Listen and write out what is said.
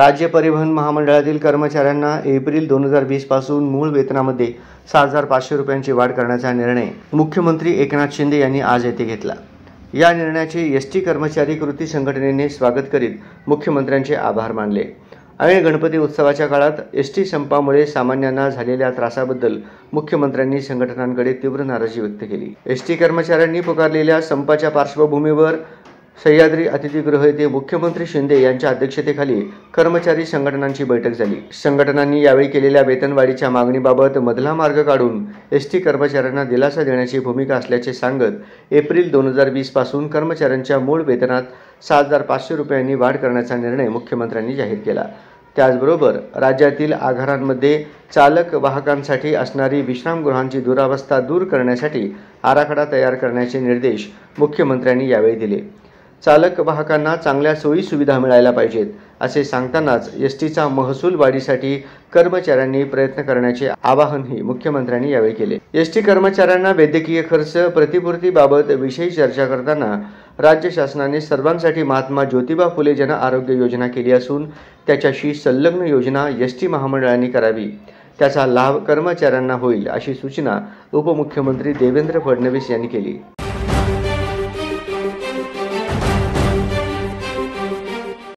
राज्य परिवहन महामंडळातील कर्मचाऱ्यांना एप्रिल 2020 पासून मूळ वेतनामध्ये 6,500 रुपयांची वाढ करण्याचा निर्णय मुख्यमंत्री एकनाथ शिंदे यांनी आज येथे घेतला। या निर्णयाचे एसटी कर्मचारी कृती संघटनेने स्वागत करीत मुख्यमंत्र्यांचे आभार मानले। ऐन गणपती उत्सवाच्या काळात एसटी संपामुळे सामान्यांना झालेल्या त्रासाबद्दल मुख्यमंत्र्यांनी संघटनांकडे तीव्र नाराजी व्यक्त केली। एसटी कर्मचाऱ्यांनी पुकारलेल्या संपाच्या पार्श्वभूमीवर सह्याद्री अतिथीगृह येथे मुख्यमंत्री शिंदे यांच्या अध्यक्षतेखाली कर्मचारी संघटनांची बैठक झाली। संघटनांनी यावेळी केलेल्या वेतनवाढीच्या मागणीबाबत मधला मार्ग काढून एसटी कर्मचाऱ्यांना दिलासा देण्याची भूमिका असल्याचे सांगत एप्रिल 2020 पासून कर्मचाऱ्यांच्या मूळ वेतनात 6,500 रुपयांनी वाढ करण्याचा निर्णय मुख्यमंत्र्यांनी जाहीर केला। त्याचबरोबर राज्यातील आगारांमध्ये चालक वाहकांसाठी असणारी विश्रामगृहांची दुरावस्था दूर करण्यासाठी आराखडा तयार करण्याचे निर्देश मुख्यमंत्र्यांनी यावेळी दिले। चालक वाहकांना चांगल्या सोयी सुविधा मिळायला पाहिजेत असे सांगतानाच एसटीचा महसूल वाढीसाठी कर्मचाऱ्यांनी प्रयत्न करण्याचे आवाहनही मुख्यमंत्र्यांनी यावेळी केले। एसटी कर्मचाऱ्यांना वैद्यकीय खर्च प्रतिपूर्तीबाबत विषयी चर्चा करताना राज्य शासनाने सर्वांसाठी महात्मा ज्योतिबा फुले जन आरोग्य योजना केली असून त्याच्याशी संलग्न योजना एसटी महामंडळाने करावी, त्याचा लाभ कर्मचाऱ्यांना होईल अशी सूचना उपमुख्यमंत्री देवेंद्र फडणवीस यांनी केली।